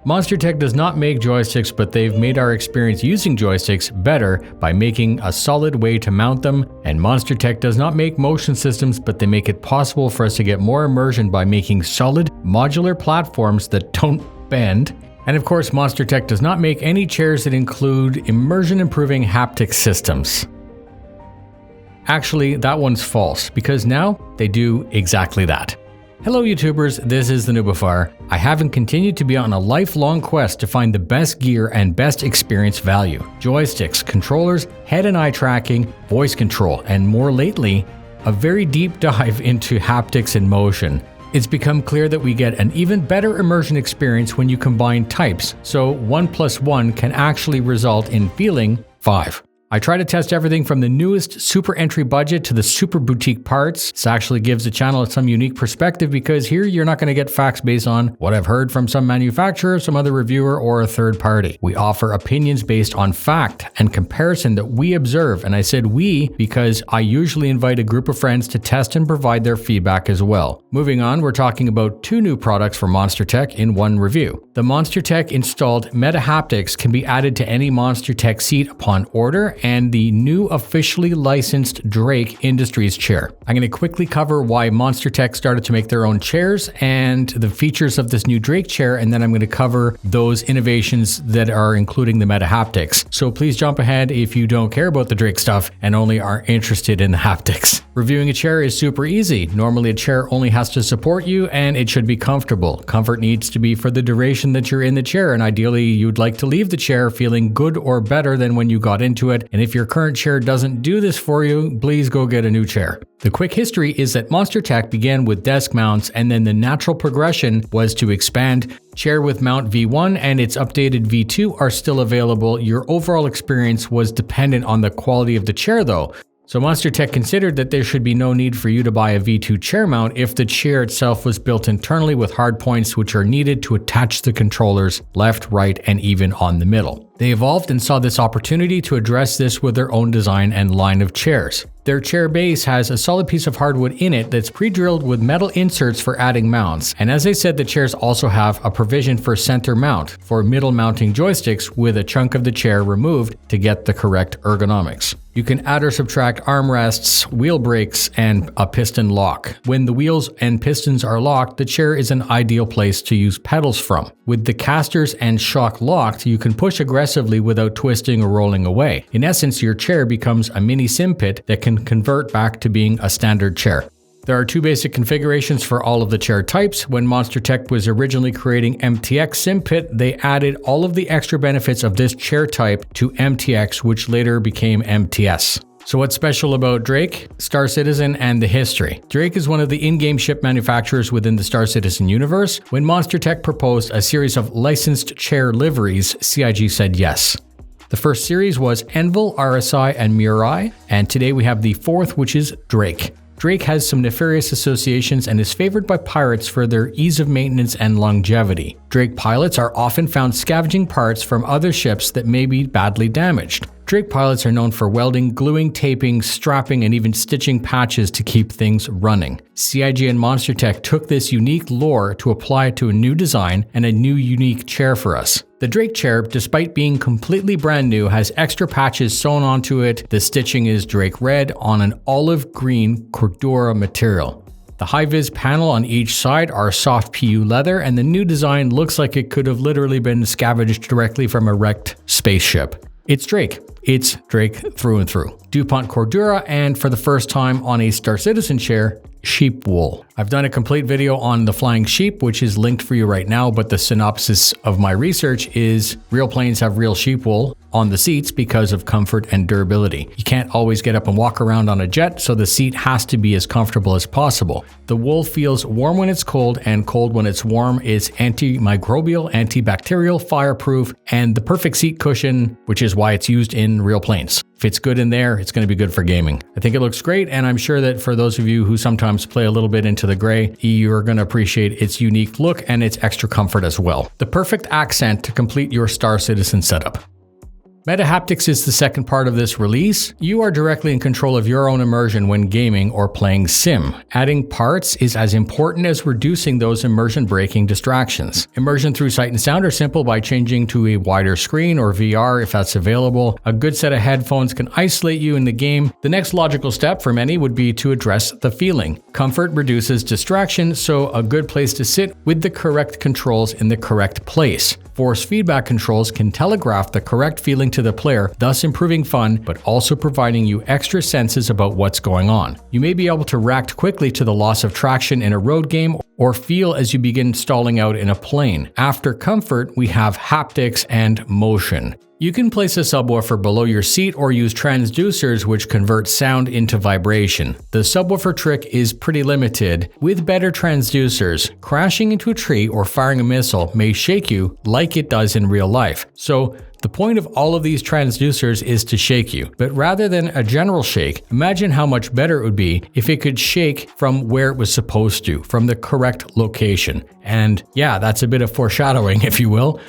Monstertech does not make joysticks, but they've made our experience using joysticks better by making a solid way to mount them. And Monstertech does not make motion systems, but they make it possible for us to get more immersion by making solid, modular platforms that don't bend. And of course, Monstertech does not make any chairs that include immersion-improving haptic systems. Actually, that one's false, because now they do exactly that. Hello YouTubers, this is the noobifier. I have and continue to be on a lifelong quest to find the best gear and best experience value. Joysticks, controllers, head and eye tracking, voice control, and more lately, a very deep dive into haptics in motion. It's become clear that we get an even better immersion experience when you combine types, so 1 + 1 can actually result in feeling 5. I try to test everything from the newest super entry budget to the super boutique parts. This actually gives the channel some unique perspective because here you're not going to get facts based on what I've heard from some manufacturer, some other reviewer, or a third party. We offer opinions based on fact and comparison that we observe, and I said we because I usually invite a group of friends to test and provide their feedback as well. Moving on, we're talking about 2 new products from Monstertech in one review. The Monstertech installed Metahaptics can be added to any Monstertech seat upon order, and the new officially licensed Drake Industries chair. I'm going to quickly cover why Monstertech started to make their own chairs and the features of this new Drake chair, and then I'm going to cover those innovations that are including the Metahaptics. So please jump ahead if you don't care about the Drake stuff and only are interested in the haptics. Reviewing a chair is super easy. Normally a chair only has to support you and it should be comfortable. Comfort needs to be for the duration that you're in the chair, and ideally you'd like to leave the chair feeling good or better than when you got into it. And if your current chair doesn't do this for you, please go get a new chair. The quick history is that Monstertech began with desk mounts, and then the natural progression was to expand. Chair with mount V1 and its updated V2 are still available. Your overall experience was dependent on the quality of the chair though. So Monstertech considered that there should be no need for you to buy a V2 chair mount if the chair itself was built internally with hard points which are needed to attach the controllers left, right, and even on the middle. They evolved and saw this opportunity to address this with their own design and line of chairs. Their chair base has a solid piece of hardwood in it that's pre-drilled with metal inserts for adding mounts. And as I said, the chairs also have a provision for center mount for middle mounting joysticks with a chunk of the chair removed to get the correct ergonomics. You can add or subtract armrests, wheel brakes, and a piston lock. When the wheels and pistons are locked, the chair is an ideal place to use pedals from. With the casters and shock locked, you can push aggressively without twisting or rolling away. In essence, your chair becomes a mini sim pit that can convert back to being a standard chair. There are 2 basic configurations for all of the chair types. When Monstertech was originally creating MTX SimPit, they added all of the extra benefits of this chair type to MTX, which later became MTS. So what's special about Drake, Starcitizen, and the history? Drake is one of the in-game ship manufacturers within the Starcitizen universe. When Monstertech proposed a series of licensed chair liveries, CIG said yes. The first series was Envil, RSI, and Mirai, and today we have the 4th, which is Drake. Drake has some nefarious associations and is favored by pirates for their ease of maintenance and longevity. Drake pilots are often found scavenging parts from other ships that may be badly damaged. Drake pilots are known for welding, gluing, taping, strapping, and even stitching patches to keep things running. CIG and Monstertech took this unique lore to apply it to a new design and a new unique chair for us. The Drake chair, despite being completely brand new, has extra patches sewn onto it. The stitching is Drake red on an olive green Cordura material. The high-vis panel on each side are soft PU leather, and the new design looks like it could have literally been scavenged directly from a wrecked spaceship. It's Drake. It's Drake through and through. DuPont Cordura, and for the first time on a Starcitizen chair, sheep wool. I've done a complete video on the flying sheep, which is linked for you right now, but the synopsis of my research is real planes have real sheep wool on the seats because of comfort and durability. You can't always get up and walk around on a jet, so the seat has to be as comfortable as possible. The wool feels warm when it's cold and cold when it's warm. It's antimicrobial, antibacterial, fireproof, and the perfect seat cushion, which is why it's used in real planes. If it's good in there, it's going to be good for gaming. I think it looks great, and I'm sure that for those of you who sometimes play a little bit into the gray, you're going to appreciate its unique look and its extra comfort as well. The perfect accent to complete your Starcitizen setup. Metahaptics is the second part of this release. You are directly in control of your own immersion when gaming or playing sim. Adding parts is as important as reducing those immersion-breaking distractions. Immersion through sight and sound are simple by changing to a wider screen or VR if that's available. A good set of headphones can isolate you in the game. The next logical step for many would be to address the feeling. Comfort reduces distraction, so a good place to sit with the correct controls in the correct place. Force feedback controls can telegraph the correct feeling to the player, thus improving fun, but also providing you extra senses about what's going on. You may be able to react quickly to the loss of traction in a road game or feel as you begin stalling out in a plane. After comfort, we have haptics and motion. You can place a subwoofer below your seat or use transducers which convert sound into vibration. The subwoofer trick is pretty limited. With better transducers, crashing into a tree or firing a missile may shake you like it does in real life. So the point of all of these transducers is to shake you. But rather than a general shake, imagine how much better it would be if it could shake from where it was supposed to, from the correct location. And yeah, that's a bit of foreshadowing, if you will.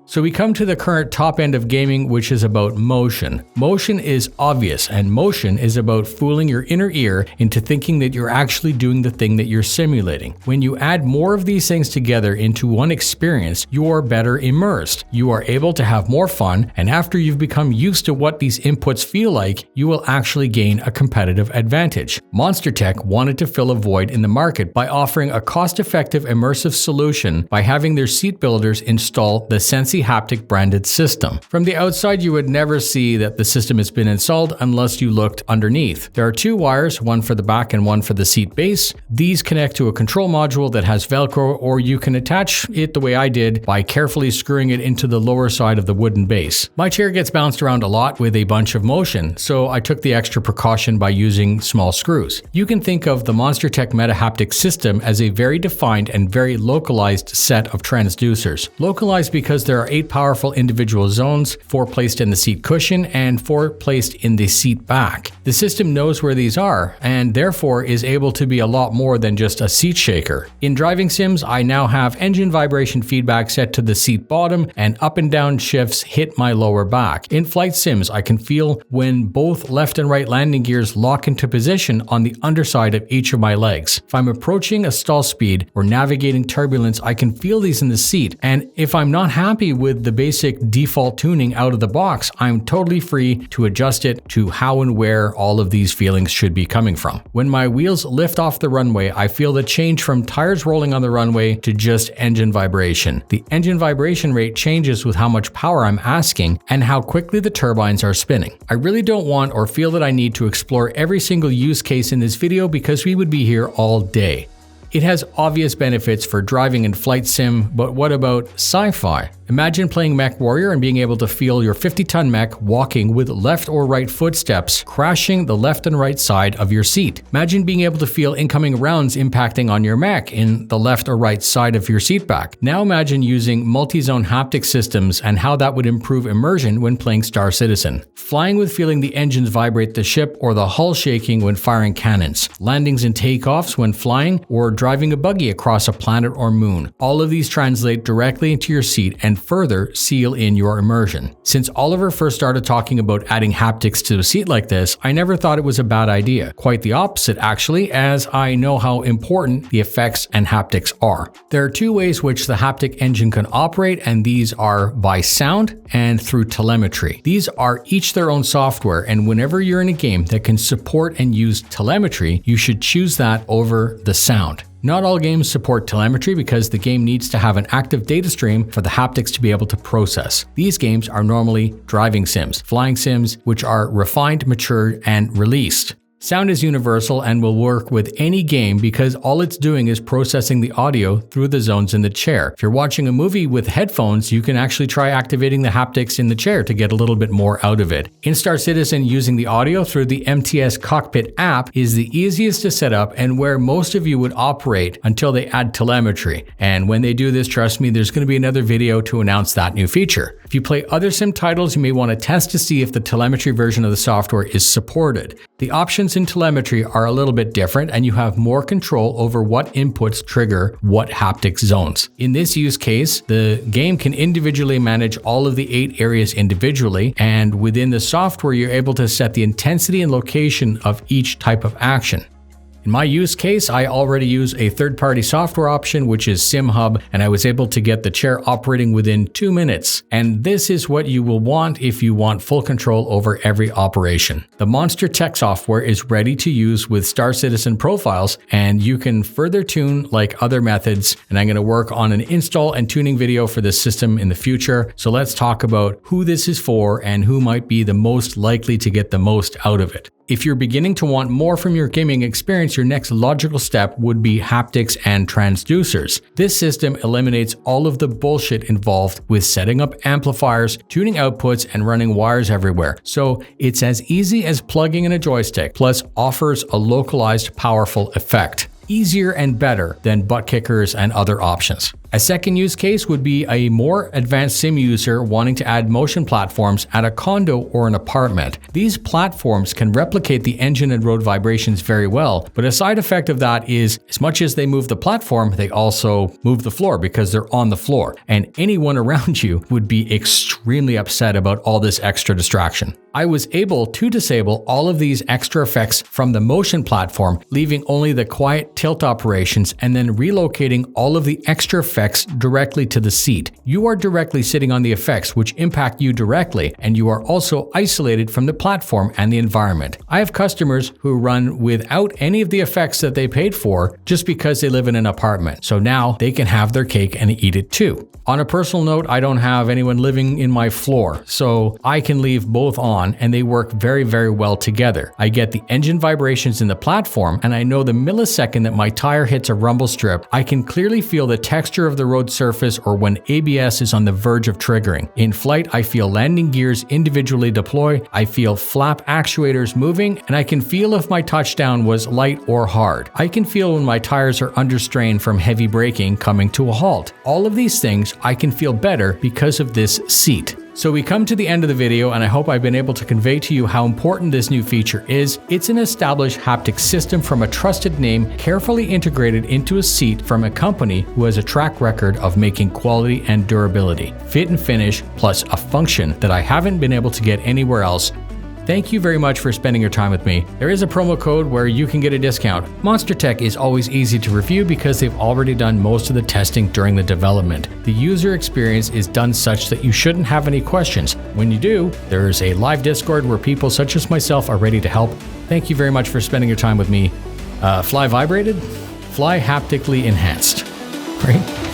So we come to the current top end of gaming, which is about motion. Motion is obvious, and motion is about fooling your inner ear into thinking that you're actually doing the thing that you're simulating. When you add more of these things together into one experience, you are better immersed. You are able to have more fun, and after you've become used to what these inputs feel like, you will actually gain a competitive advantage. Monstertech wanted to fill a void in the market by offering a cost-effective immersive solution by having their seat builders install the Sens Haptic branded system. From the outside, you would never see that the system has been installed unless you looked underneath. There are two wires, one for the back and one for the seat base. These connect to a control module that has Velcro, or you can attach it the way I did by carefully screwing it into the lower side of the wooden base. My chair gets bounced around a lot with a bunch of motion, so I took the extra precaution by using small screws. You can think of the Monstertech Metahaptic system as a very defined and very localized set of transducers. Localized because there are 8 powerful individual zones, 4 placed in the seat cushion and 4 placed in the seat back. The system knows where these are and therefore is able to be a lot more than just a seat shaker. In driving sims, I now have engine vibration feedback set to the seat bottom and up and down shifts hit my lower back. In flight sims, I can feel when both left and right landing gears lock into position on the underside of each of my legs. If I'm approaching a stall speed or navigating turbulence, I can feel these in the seat, and if I'm not happy with the basic default tuning out of the box, I'm totally free to adjust it to how and where all of these feelings should be coming from. When my wheels lift off the runway, I feel the change from tires rolling on the runway to just engine vibration. The engine vibration rate changes with how much power I'm asking and how quickly the turbines are spinning. I really don't want or feel that I need to explore every single use case in this video because we would be here all day. It has obvious benefits for driving and flight sim, but what about sci-fi? Imagine playing Mech Warrior and being able to feel your 50-ton mech walking with left or right footsteps crashing the left and right side of your seat. Imagine being able to feel incoming rounds impacting on your mech in the left or right side of your seat back. Now imagine using multi-zone haptic systems and how that would improve immersion when playing Starcitizen. Flying with feeling the engines vibrate the ship or the hull shaking when firing cannons. Landings and takeoffs when flying or driving a buggy across a planet or moon. All of these translate directly into your seat and further seal in your immersion. Since Oliver first started talking about adding haptics to a seat like this, I never thought it was a bad idea. Quite the opposite actually, as I know how important the effects and haptics are. There are two ways which the haptic engine can operate, and these are by sound and through telemetry. These are each their own software, and whenever you're in a game that can support and use telemetry, you should choose that over the sound. Not all games support telemetry because the game needs to have an active data stream for the haptics to be able to process. These games are normally driving sims, flying sims, which are refined, matured, and released. Sound is universal and will work with any game because all it's doing is processing the audio through the zones in the chair. If you're watching a movie with headphones, you can actually try activating the haptics in the chair to get a little bit more out of it. In Starcitizen, using the audio through the MTS Cockpit app is the easiest to set up and where most of you would operate until they add telemetry. And when they do this, trust me, there's going to be another video to announce that new feature. If you play other sim titles, you may want to test to see if the telemetry version of the software is supported. The options in telemetry are a little bit different, and you have more control over what inputs trigger what haptic zones. In this use case, the game can individually manage all of the 8 areas individually, and within the software you're able to set the intensity and location of each type of action. In my use case, I already use a third-party software option, which is SimHub, and I was able to get the chair operating within 2 minutes. And this is what you will want if you want full control over every operation. The Monstertech software is ready to use with starcitizen profiles, and you can further tune like other methods, and I'm going to work on an install and tuning video for this system in the future. So let's talk about who this is for and who might be the most likely to get the most out of it. If you're beginning to want more from your gaming experience, your next logical step would be haptics and transducers. This system eliminates all of the bullshit involved with setting up amplifiers, tuning outputs, and running wires everywhere. So it's as easy as plugging in a joystick, plus offers a localized, powerful effect. Easier and better than butt kickers and other options. A second use case would be a more advanced sim user wanting to add motion platforms at a condo or an apartment. These platforms can replicate the engine and road vibrations very well, but a side effect of that is as much as they move the platform, they also move the floor because they're on the floor, and anyone around you would be extremely upset about all this extra distraction. I was able to disable all of these extra effects from the motion platform, leaving only the quiet tilt operations and then relocating all of the extra effects directly to the seat. You are directly sitting on the effects which impact you directly, and you are also isolated from the platform and the environment. I have customers who run without any of the effects that they paid for just because they live in an apartment. So now they can have their cake and eat it too. On a personal note, I don't have anyone living in my floor, so I can leave both on and they work very, very well together. I get the engine vibrations in the platform, and I know the millisecond that my tire hits a rumble strip, I can clearly feel the texture of the road surface or when ABS is on the verge of triggering. In flight, I feel landing gears individually deploy, I feel flap actuators moving, and I can feel if my touchdown was light or hard. I can feel when my tires are under strain from heavy braking coming to a halt. All of these things I can feel better because of this seat. So we come to the end of the video, and I hope I've been able to convey to you how important this new feature is. It's an established haptic system from a trusted name, carefully integrated into a seat from a company who has a track record of making quality and durability, fit and finish, plus a function that I haven't been able to get anywhere else. Thank you very much for spending your time with me. There is a promo code where you can get a discount. Monstertech is always easy to review because they've already done most of the testing during the development. The user experience is done such that you shouldn't have any questions. When you do, there is a live Discord where people such as myself are ready to help. Thank you very much for spending your time with me. Fly vibrated, fly haptically enhanced. Right?